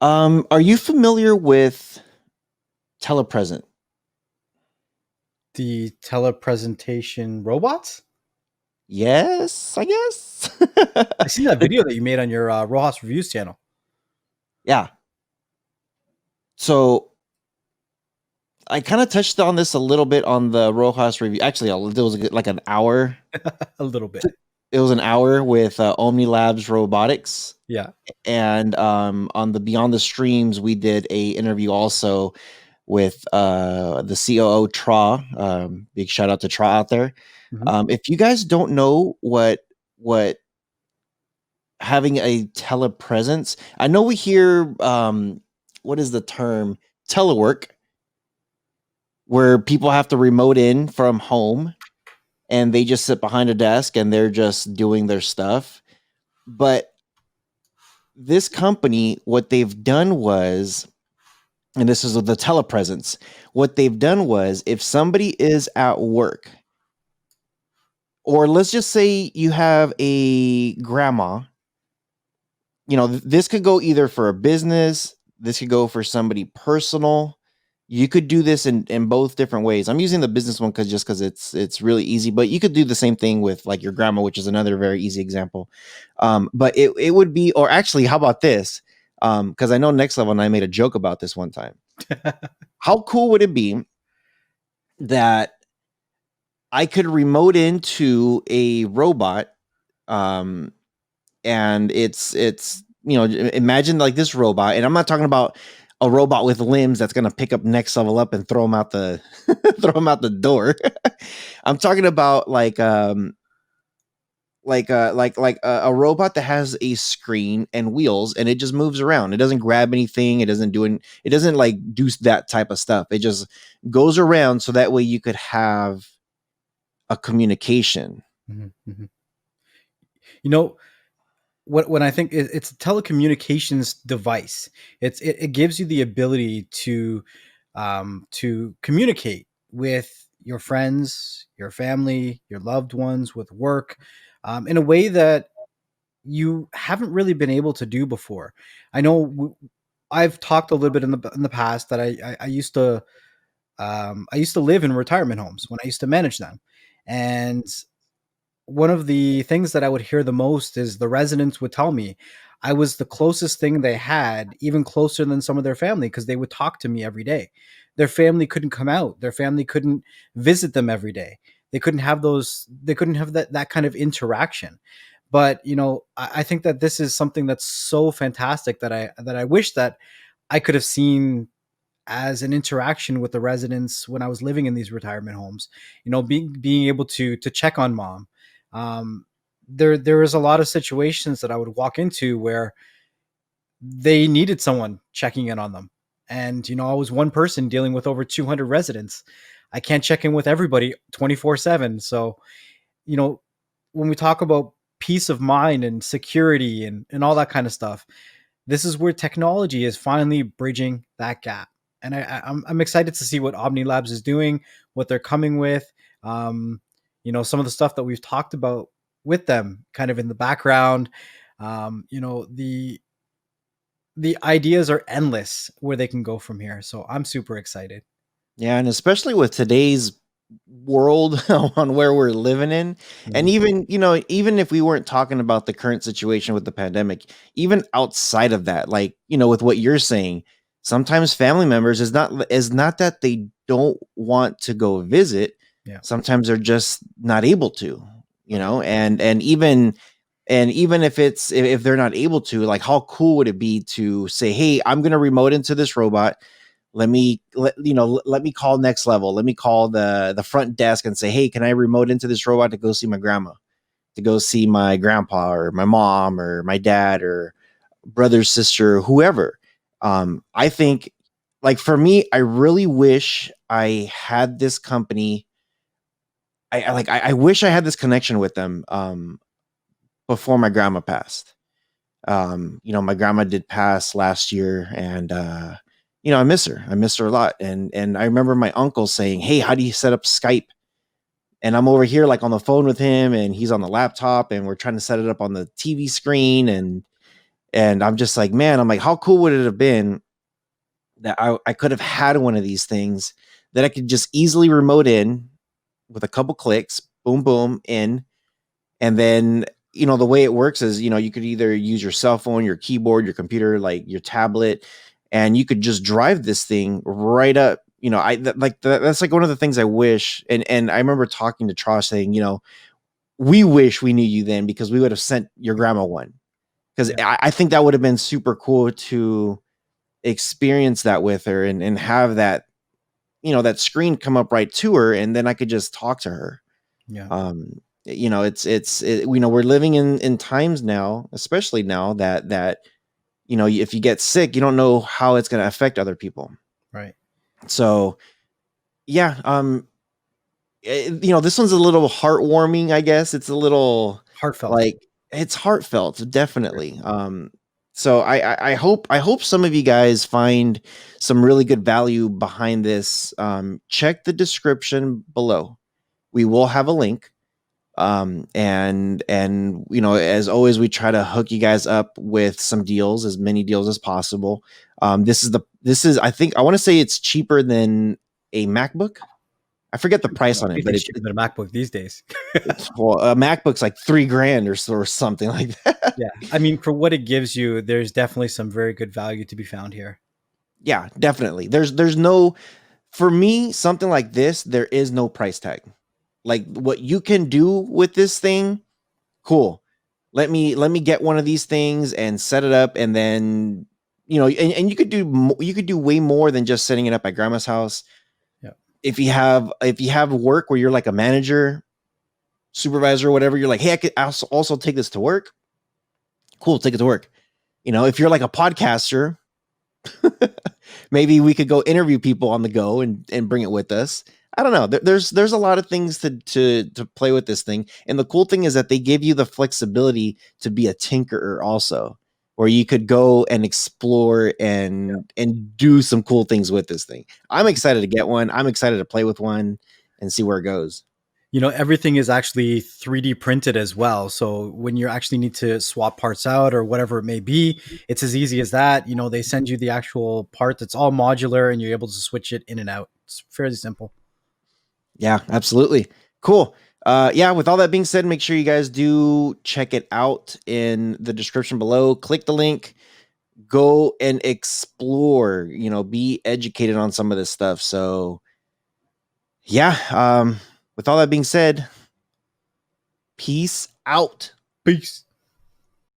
Are you familiar with telepresent? The telepresentation robots? Yes, I guess. I seen that video that you made on your Rojas Reviews channel. Yeah. So I kind of touched on this a little bit on the Rojas review. Actually, it was like an hour. A little bit. It was an hour with Ohmnilabs Robotics, Yeah. and on the Beyond the Streams, we did a interview also with the COO Tra. Big shout out to Tra out there. Mhm. If you guys don't know what having a telepresence. I know we hear what is the term? Telework, where people have to remote in from home and they just sit behind a desk and they're just doing their stuff. But this company, what they've done was, and this is the telepresence, what they've done was if somebody is at work, or let's just say you have a grandma, this could go either for a business, this could go for somebody personal. You could do this in both different ways. I'm using the business one because it's really easy, but you could do the same thing with like your grandma, which is another very easy example. But it would be, or actually, how about this? Because I know Next Level and I made a joke about this one time. How cool would it be that I could remote into a robot, um, and it's imagine like this robot, and I'm not talking about a robot with limbs that's going to pick up Next Level Up and throw them out the throw them out the door. I'm talking about like a robot that has a screen and wheels, and it just moves around. It doesn't grab anything. It doesn't like do that type of stuff. It just goes around, so that way you could have a communication. Mhm, mhm. You know, when I think it's a telecommunications device, it gives you the ability to communicate with your friends, your family, your loved ones, with work, in a way that you haven't really been able to do before. I know I've talked a little bit in the past that I used to live in retirement homes when I used to manage them, and one of the things that I would hear the most is the residents would tell me I was the closest thing they had, even closer than some of their family, because they would talk to me every day. Their family couldn't come out. Their family couldn't visit them every day. They couldn't have that kind of interaction. But I think that this is something that's so fantastic that I wish that I could have seen as an interaction with the residents when I was living in these retirement homes. Being able to check on mom. Um, there is a lot of situations that I would walk into where they needed someone checking in on them, and I was one person dealing with over 200 residents. I can't check in with everybody 24/7. So you know when we talk about peace of mind and security and all that kind of stuff, this is where technology is finally bridging that gap. And I'm excited to see what Omni Labs is doing, what they're coming with. Some of the stuff that we've talked about with them, kind of in the background. The ideas are endless where they can go from here. So I'm super excited. Yeah, and especially with today's world on where we're living in, and Mhm. even if we weren't talking about the current situation with the pandemic, even outside of that, like, with what you're saying, sometimes family members is not that they don't want to go visit, Yeah. sometimes they're just not able to, Right. and even if they're not able to, like, how cool would it be to say, "Hey, I'm going to remote into this robot. Let me call Next Level. Let me call the front desk and say, hey, can I remote into this robot to go see my grandma, to go see my grandpa or my mom or my dad or brother, sister, whoever." I think, like, for me, I really wish I had this company. I wish I had this connection with them before my grandma passed. My grandma did pass last year, and I miss her. I miss her a lot. And I remember my uncle saying, "Hey, how do you set up Skype?" And I'm over here like on the phone with him, and he's on the laptop, and we're trying to set it up on the TV screen, And I'm just like, man, I'm like, how cool would it have been that I could have had one of these things that I could just easily remote in with a couple clicks, boom, boom, in. And then, the way it works is, you could either use your cell phone, your keyboard, your computer, like your tablet, and you could just drive this thing right up. That's like one of the things I wish. And I remember talking to Trosh saying, we wish we knew you then because we would have sent your grandma one. Because Yeah, I think that would have been super cool to experience that with her and have that, that screen come up right to her, and then I could just talk to her. yeah, We're living in times now, especially now that if you get sick, you don't know how it's going to affect other people. right. So yeah, this one's a little heartwarming, I guess. It's a little Heartfelt. like it's heartfelt, definitely. So I hope some of you guys find some really good value behind this. Check the description below. We will have a link. And as always, we try to hook you guys up with some deals, as many deals as possible. This is I think I want to say it's cheaper than a MacBook. I forget the price on it, but Anything's cheaper than a MacBook these days. well, a MacBook's like 3 grand or something like that. Yeah, I mean, for what it gives you, there's definitely some very good value to be found here. Yeah, definitely. There's no, for me, something like this, there is no price tag. Like what you can do with this thing, cool. Let me get one of these things and set it up, and then and you could do way more than just setting it up at grandma's house. Yeah, If you have work where you're like a manager, supervisor, or whatever, you're like, hey, I could also take this to work. Cool, take it to work. If you're like a podcaster, maybe we could go interview people on the go and bring it with us. I don't know. There's a lot of things to play with this thing, and the cool thing is that they give you the flexibility to be a tinkerer also, where you could go and explore and do some cool things with this thing. I'm excited to get one. I'm excited to play with one and see where it goes. everything is actually 3D printed as well. So when you actually need to swap parts out or whatever it may be, it's as easy as that. They send you the actual part that's all modular and you're able to switch it in and out. It's fairly simple. Yeah, absolutely. Cool. Yeah, with all that being said, make sure you guys do check it out in the description below. Click the link, go and explore, be educated on some of this stuff. So, yeah, with all that being said, peace out. Peace.